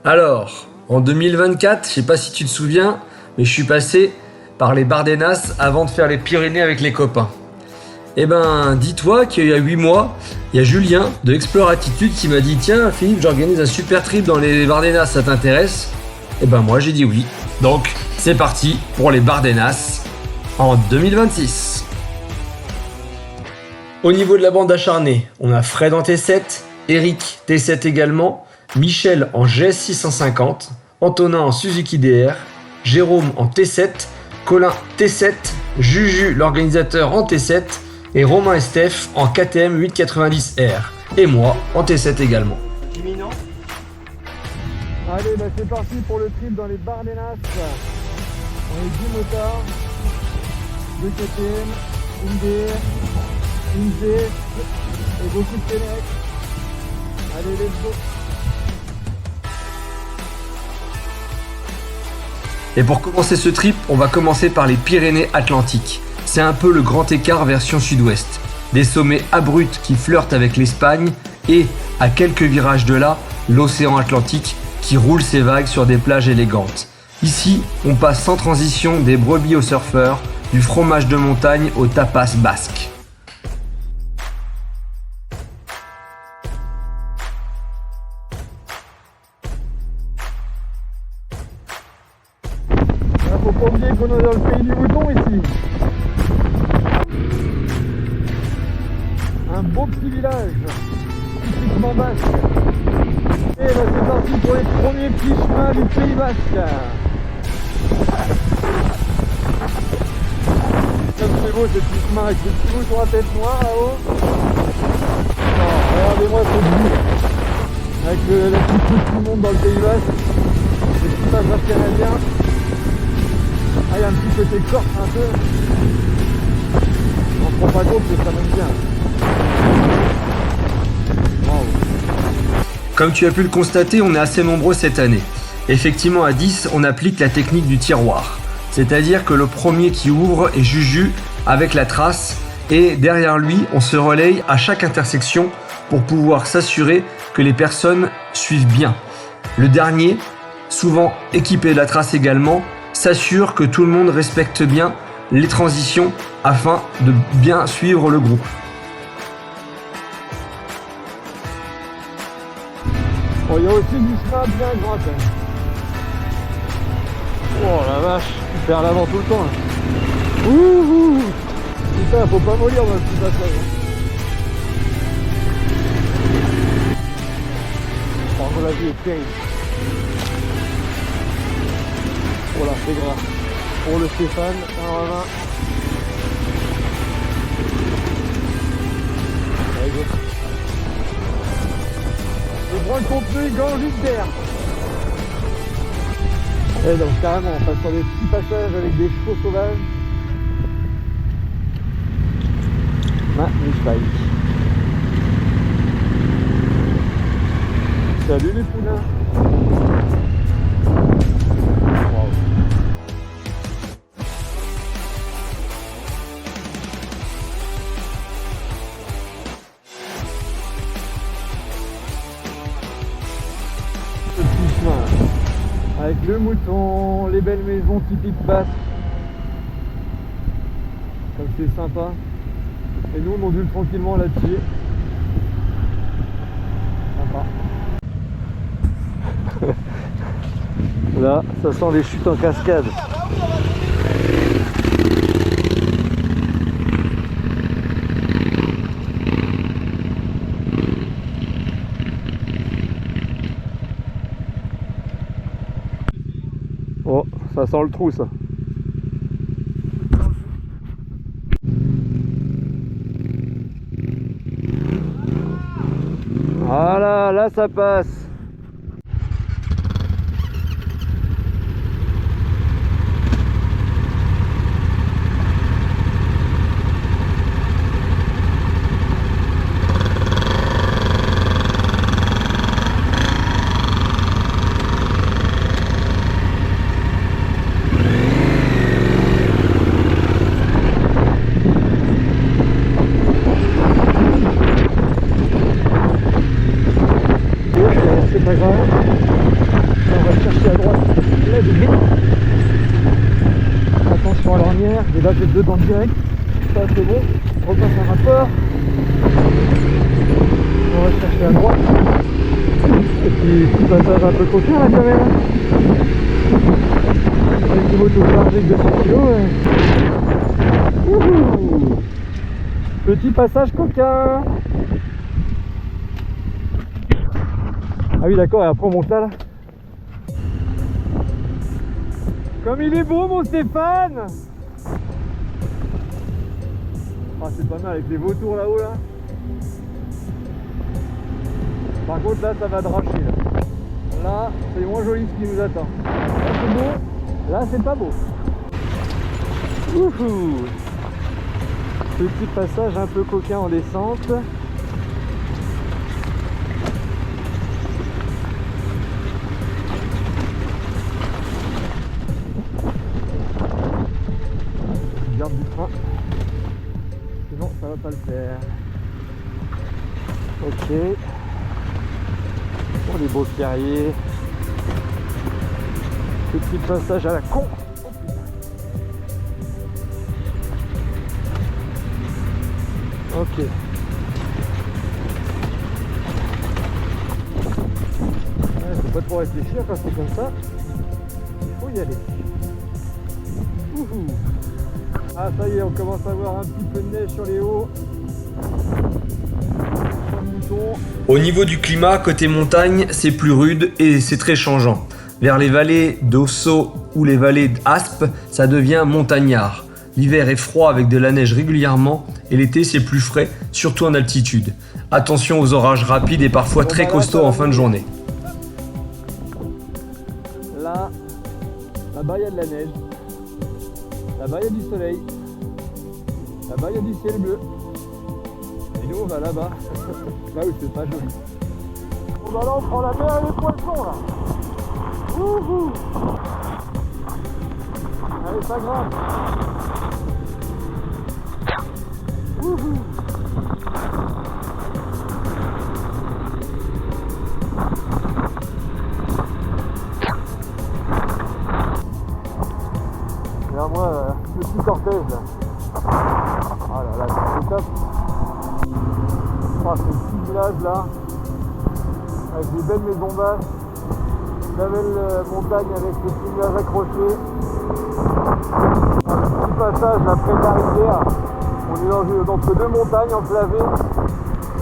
Alors, en 2024, je sais pas si tu te souviens, mais je suis passé par les Bardenas avant de faire les Pyrénées avec les copains. Eh ben, dis-toi qu'il y a 8 mois, il y a Julien de Explore Attitude qui m'a dit: tiens Philippe, j'organise un super trip dans les Bardenas, ça t'intéresse? Eh ben moi j'ai dit oui. Donc, c'est parti pour les Bardenas en 2026. Au niveau de la bande acharnée, on a Fred en T7, Eric T7 également, Michel en GS 650, Antonin en Suzuki DR, Jérôme en T7, Colin T7, Juju l'organisateur en T7 et Romain et Steph en KTM 890R et moi en T7 également. Imminent. Allez, c'est parti pour le trip dans les Bardenas. On est 10 motards, 2 KTM, une DR, une G et beaucoup de Fenech. Allez, let's go. Et pour commencer ce trip, on va commencer par les Pyrénées-Atlantiques. C'est un peu le grand écart version sud-ouest. Des sommets abrupts qui flirtent avec l'Espagne et, à quelques virages de là, l'océan Atlantique qui roule ses vagues sur des plages élégantes. Ici, on passe sans transition des brebis aux surfeurs, du fromage de montagne au tapas basque. Faut pas oublier qu'on est dans le pays du mouton ici. Un beau petit village, typiquement basque. Et là c'est parti pour les premiers petits chemins du Pays Basque. Comme c'est beau ces petits chemins avec les petits bouts sur la tête noire là-haut. Regardez-moi cette vue. Avec la petite route qui monte dans le Pays Basque. Les petits passages canadiens. Ah, il y a un petit côté corse un peu. On se rend pas compte que ça monte bien. Wow. Comme tu as pu le constater, on est assez nombreux cette année. Effectivement, à 10, on applique la technique du tiroir. C'est-à-dire que le premier qui ouvre est Juju avec la trace et derrière lui, on se relaye à chaque intersection pour pouvoir s'assurer que les personnes suivent bien. Le dernier, souvent équipé de la trace également, s'assure que tout le monde respecte bien les transitions afin de bien suivre le groupe. Bon, il y a aussi du chemin bien grand. Oh la vache, tu perds l'avant tout le temps. Là. Ouh, putain, faut pas mollir dans le petit passage. Par contre, la vie est terrible. Oh là, c'est grave. Pour le Stéphane, 1 à 20. Allez, go. Je prends le contenu, il gagne juste d'air. Et donc carrément, on passe sur des petits passages avec des chevaux sauvages. Magnifique. Salut les poulains. Avec le mouton, les belles maisons typiques basques. Comme c'est sympa. Et nous on ondule tranquillement là-dessus. Sympa. Là, ça sent les chutes en cascade. Oh, ça sent le trou ça. Voilà, là ça passe. c'est pas grave. On va chercher à droite la grille. Attention à l'ornière, et là j'ai dedans direct. Ça c'est bon, on repasse un rapport. On va chercher à droite. Et puis petit passage un peu coquin là quand même. Avec une moto chargée de 200 kg. Ouais. Petit passage coquin. Ah oui d'accord, et après on monte là. Comme il est beau mon Stéphane. Ah c'est pas mal avec les vautours là-haut là. Par contre là ça va dracher là. Là c'est moins joli ce qui nous attend. Là c'est beau, là c'est pas beau. Wouhou. Petit passage un peu coquin en descente. Garde du frein. Sinon ça va pas le faire. Ok. Oh les beaux pierriers. Petit passage à la con. Oh, ok. Ouais, faut pas trop réfléchir quand c'est comme ça. Il faut y aller. Ouhou. Ah ça y est, on commence à avoir un petit peu de neige sur les hauts. Au niveau du climat, côté montagne, c'est plus rude et c'est très changeant. Vers les vallées d'Ossau ou les vallées d'Aspe, ça devient montagnard. L'hiver est froid avec de la neige régulièrement et l'été c'est plus frais, surtout en altitude. Attention aux orages rapides et parfois très costauds en fin de journée. Là-bas il y a de la neige. Là-bas il y a du soleil. Là-bas il y a du ciel bleu. Et nous on va là-bas. Là où c'est pas joli. Bon bah là on prend la mer et les poissons là. Wouhou. Allez ça grimpe. Wouhou. Regarde moi le petit cortège là. Ah là là c'est top. Oh, ce petit village là, avec des belles maisons basses, la belle montagne avec des petits nuages accrochés. Un petit passage là près de la rivière. On est entre deux montagnes enclavées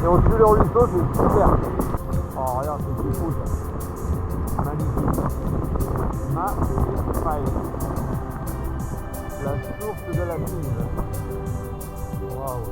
et on suit le ruisseau, c'est super. Oh regarde, c'est fou ça. Magnifique. Magnifique. La source de la Nive. Waouh.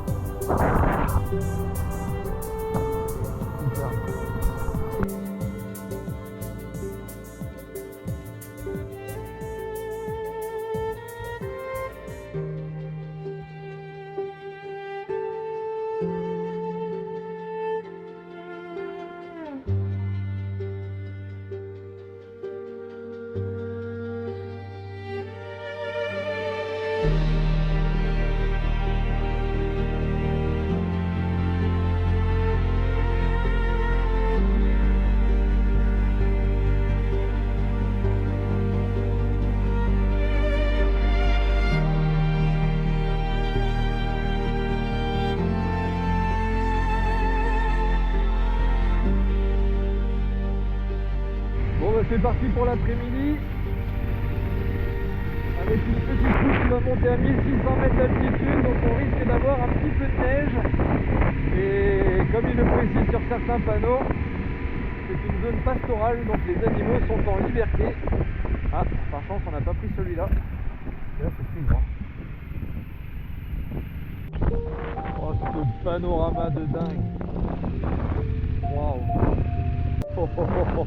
C'est parti pour l'après-midi avec une petite route qui va monter à 1600 mètres d'altitude, donc on risque d'avoir un petit peu de neige et comme il le précise sur certains panneaux, c'est une zone pastorale, donc les animaux sont en liberté. Ah, par chance on n'a pas pris celui-là, et là c'est plus grand. Oh ce panorama de dingue. Waouh. Oh, oh, oh, oh.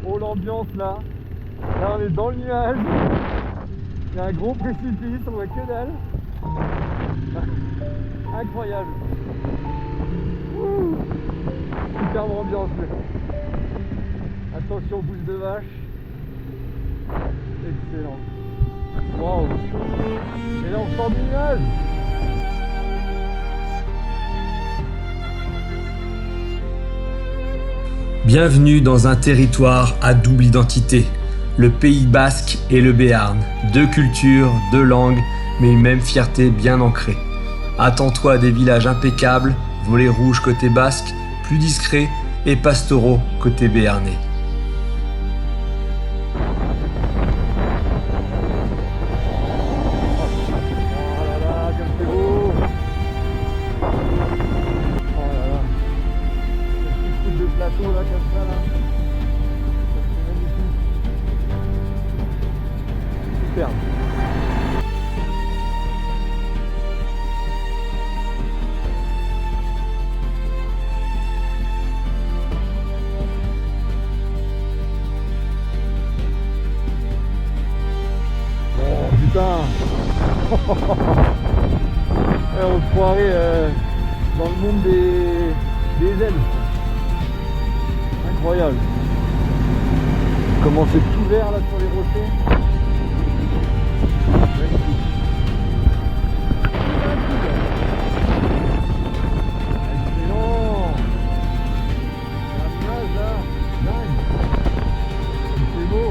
Oh l'ambiance là. Là on est dans le nuage. Il y a un gros précipice, on voit que dalle. Incroyable. Ouh. Superbe ambiance. Attention aux bouches de vache. Excellent. Waouh. Et là on sort du nuage. Bienvenue dans un territoire à double identité, le Pays Basque et le Béarn. Deux cultures, deux langues, mais une même fierté bien ancrée. Attends-toi à des villages impeccables, volets rouges côté basque, plus discrets et pastoraux côté béarnais. Super. Oh putain. On se croirait dans le monde des elfes. Incroyable. Comment c'est tout vert là sur les rochers. Magnifique. Excellent. La plage là, dingue. C'est beau.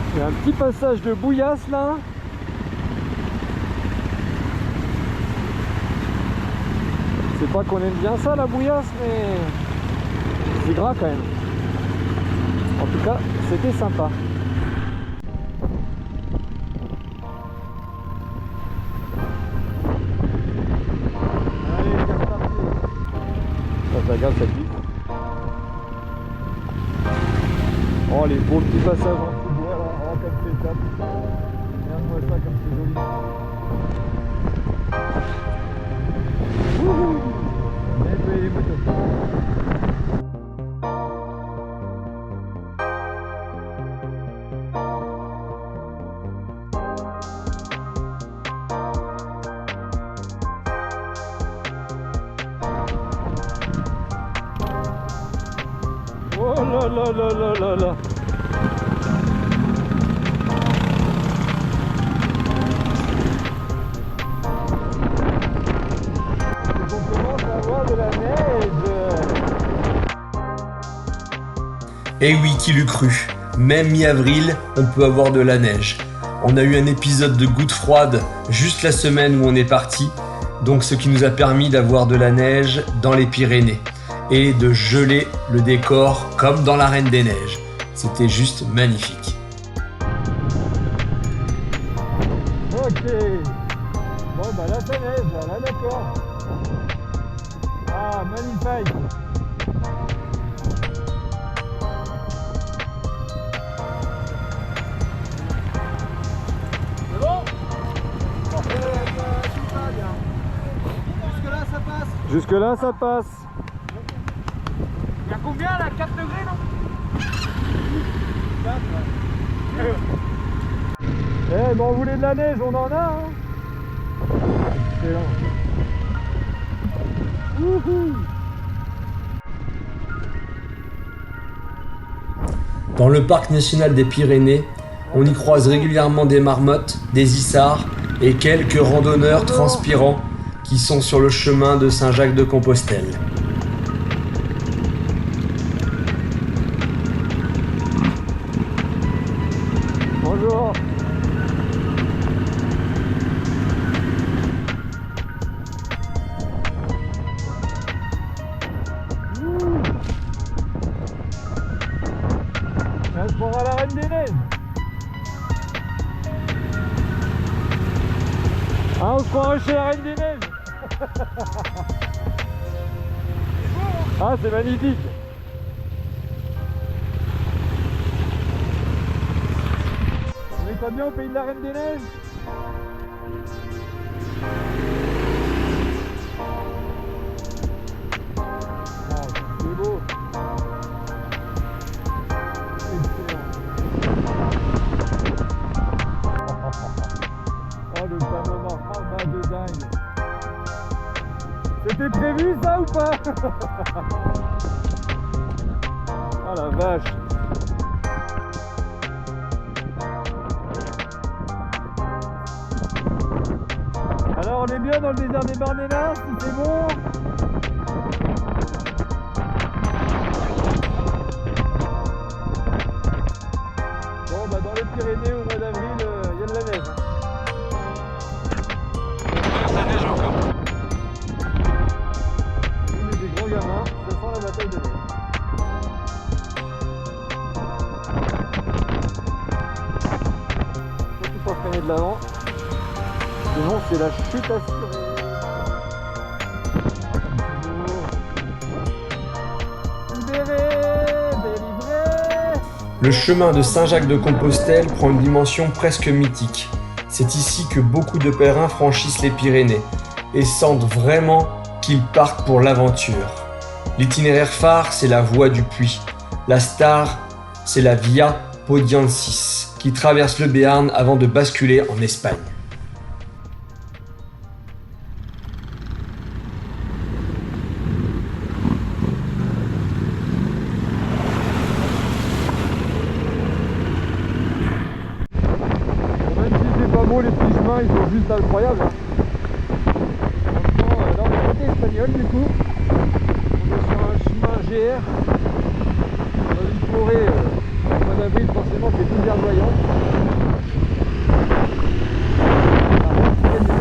Il y a un petit passage de bouillasse là. C'est pas qu'on aime bien ça la bouillasse, mais c'est gras quand même. En tout cas, c'était sympa. Allez, c'est parti. Ça regarde, ça glisse. Oh les beaux petits passages en dessous de bois là, oh comme c'est top. Regarde-moi ça comme c'est joli. Wouhou. Nettoyer les motos. Oh là là là là là là. On commence à avoir de la neige. Et oui, qui l'eût cru. Même mi-avril, on peut avoir de la neige. On a eu un épisode de gouttes froides juste la semaine où on est parti, donc ce qui nous a permis d'avoir de la neige dans les Pyrénées et de geler le décor comme dans la Reine des Neiges. C'était juste magnifique. Ok. Bon bah là ça neige, là d'accord. Ah magnifique. C'est bon? Jusque là ça passe. Jusque là ça passe. Il y a combien là? 4 degrés non? 4. Eh ben on voulait de la neige, on en a hein. Excellent. Wouhou. Dans le parc national des Pyrénées, on y croise régulièrement des marmottes, des isards et quelques randonneurs transpirants qui sont sur le chemin de Saint-Jacques-de-Compostelle. Bonjour. Un sport à la Reine des Neiges. Ah, on se croirait chez la Reine des Neiges. Ah, c'est magnifique. On est pas bien au pays de la Reine des Neiges? Oh, c'est beau. Excellent. Oh, le panorama de dingue. C'était prévu ça ou pas? Oh la vache. Alors on est bien dans le désert des Barnenas, c'est bon? Bon bah dans les Pyrénées au mois d'avril, il y a de la neige. Ça neige encore. On est des grands gamins, ça sent la bataille de neige. Surtout pas freiner de l'avant, sinon c'est la chute assurée. Libéré, délivré. Le chemin de Saint-Jacques-de-Compostelle prend une dimension presque mythique. C'est ici que beaucoup de pèlerins franchissent les Pyrénées et sentent vraiment qu'ils partent pour l'aventure. L'itinéraire phare, c'est la voie du Puy. La star, c'est la Via Podiensis, qui traverse le Béarn avant de basculer en Espagne. Même si c'est pas beau, les petits chemins ils sont juste incroyables. Franchement, là on est côté espagnol du coup. On est sur un chemin GR. Dans une forêt, au mois d'avril forcément c'est tout verdoyant. Ça rend très bien.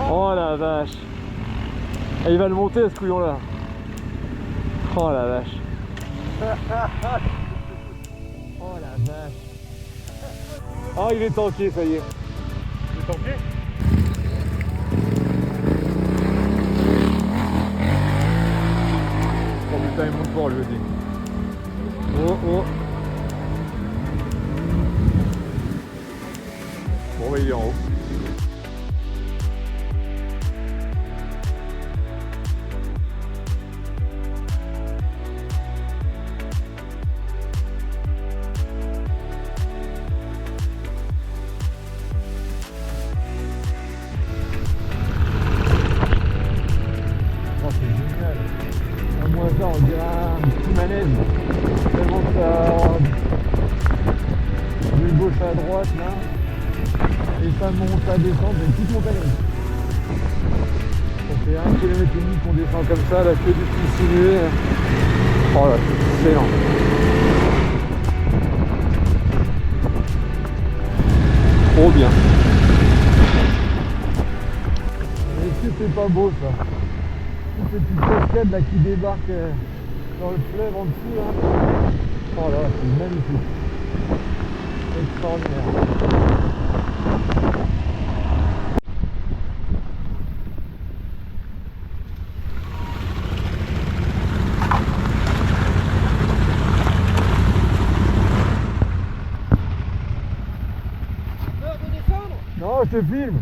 Oh la vache. Et il va le monter à ce couillon là. Oh la vache. Oh la vache. Oh il est tanké, ça y est. Il est tanké. Oh putain il monte fort lui aussi. Oh oh. Bon bah il est en haut. Oh c'est génial. À moins ça on dirait un petit manège. Tellement que ça de gauche à droite là. Et ça monte, ça descend, c'est une petite montagne. Ça fait 1,5 km qu'on descend comme ça, la queue du petit sinué. Oh là, c'est excellent. Trop bien. Est-ce que c'est pas beau ça? Toutes ces petites cascades là qui débarquent dans le fleuve en dessous là. Oh là, c'est magnifique. Extraordinaire. Non, je te filme.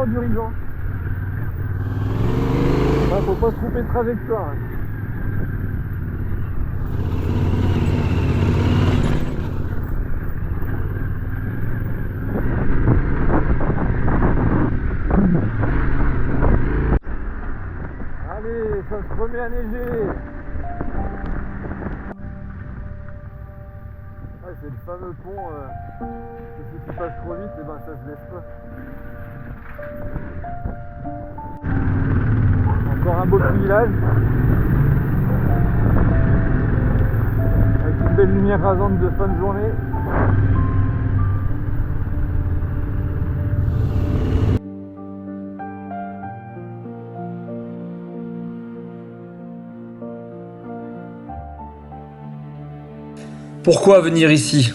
dirigeant. Là, faut pas se tromper de trajectoire. Hein. Allez, ça se remet à neiger. Ah, c'est le fameux pont. Si tu passes trop vite, et ben ça se laisse pas. Encore un beau petit village. Avec une belle lumière rasante de fin de journée. Pourquoi venir ici?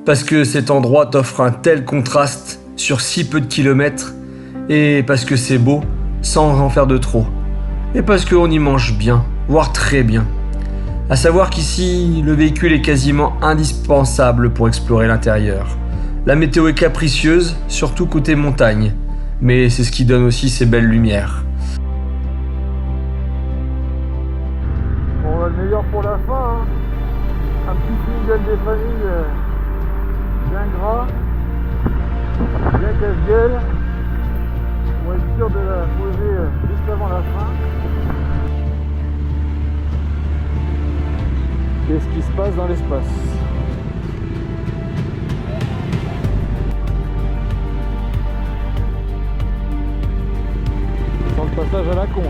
Parce que cet endroit t'offre un tel contraste sur si peu de kilomètres, et parce que c'est beau sans en faire de trop, et parce qu'on y mange bien, voire très bien. À savoir qu'ici, le véhicule est quasiment indispensable pour explorer l'intérieur. La météo est capricieuse, surtout côté montagne, mais c'est ce qui donne aussi ces belles lumières. Bon, on a le meilleur pour la fin, hein. Un petit single des familles bien gras, bien casse-gueule. On va être sûr de la poser juste avant la fin. Qu'est-ce qui se passe dans l'espace? Sans le passage à la con.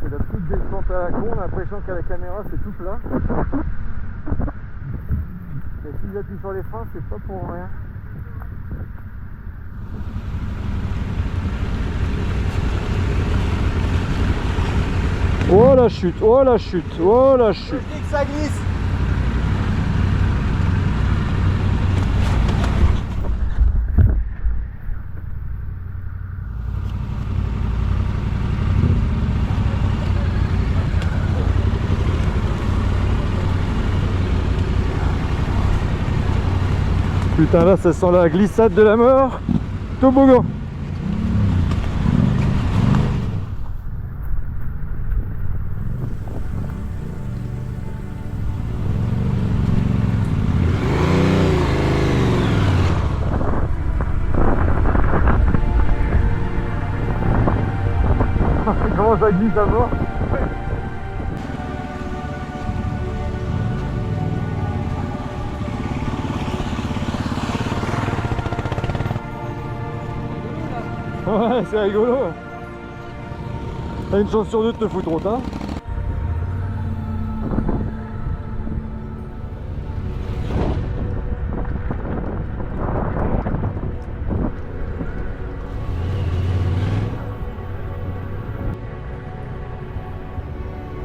C'est la petite descente à la con, on a l'impression qu'à la caméra c'est tout plat. Et si j'appuie sur les freins, c'est pas pour rien. Oh la chute, oh la chute, oh la chute. Je dis que ça glisse. Putain, là ça sent la glissade de la mort. Toboggan. Comment ça glisse à mort? Ouais, c'est rigolo. T'as une chance sur deux de te foutre au tas.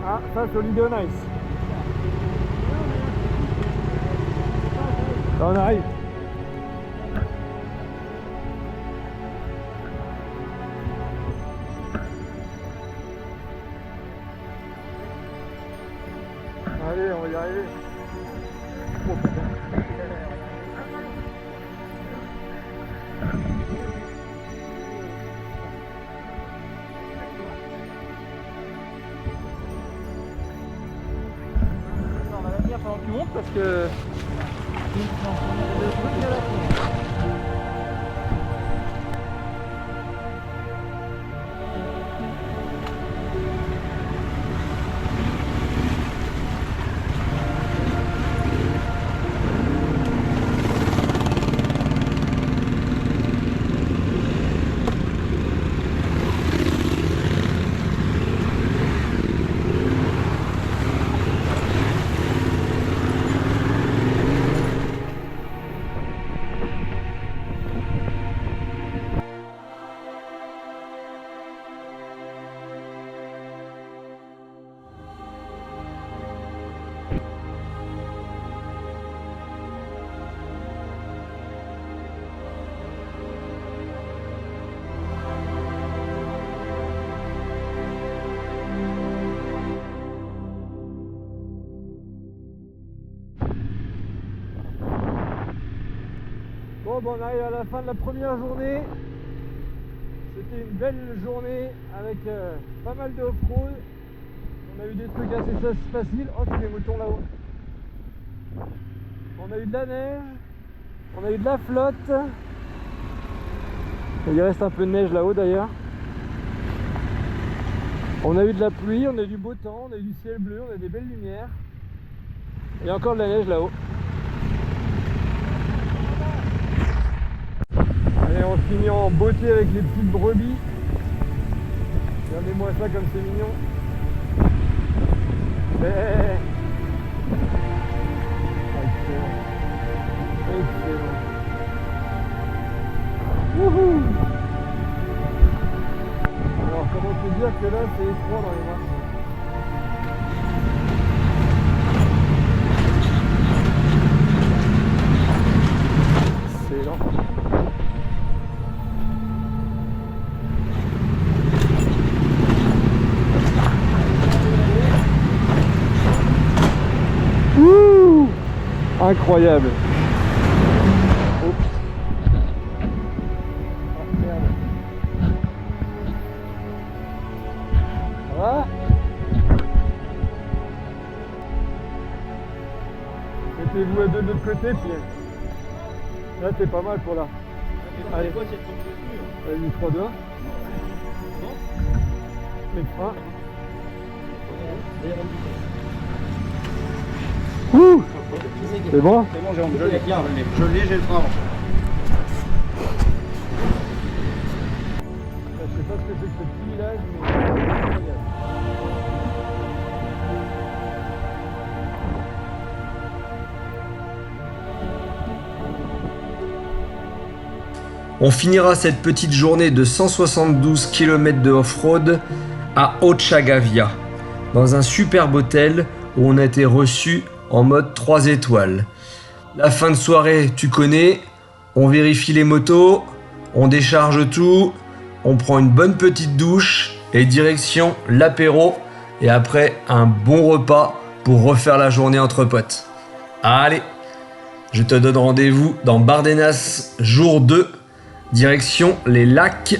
Ah, ça c'est Holiday on Ice. Là on arrive. Allez, on va y arriver. Oh putain. On va venir pendant que tu montes parce que... Bon, on arrive à la fin de la première journée. C'était une belle journée avec pas mal de off-road. On a eu des trucs assez faciles. Oh, c'est des moutons là-haut. On a eu de la neige. On a eu de la flotte. Et il reste un peu de neige là-haut d'ailleurs. On a eu de la pluie, on a eu du beau temps, on a eu du ciel bleu, on a des belles lumières. Et encore de la neige là-haut. Allez, on finit en beauté avec les petites brebis. Regardez-moi ça comme c'est mignon. Excellent. Excellent. Wouhou! Alors comment te dire que là c'est étroit dans les marches. Excellent. Ouh! Incroyable. Oups. Ah, merde. Ça va? Mettez-vous à deux de l'autre côté, puis là c'est pas mal pour là. Allez, vas-y, 3, 2, 1. Les freins. Ouh! C'est bon? C'est bon, Jérôme, je l'ai bien, j'ai le frein. Je sais pas ce que c'est que ce petit village, mais On finira cette petite journée de 172 km de off-road à Ochagavía, dans un superbe hôtel où on a été reçu en mode 3 étoiles. La fin de soirée, tu connais, on vérifie les motos, on décharge tout, on prend une bonne petite douche et direction l'apéro et après un bon repas pour refaire la journée entre potes. Allez, je te donne rendez-vous dans Bardenas jour 2, direction les lacs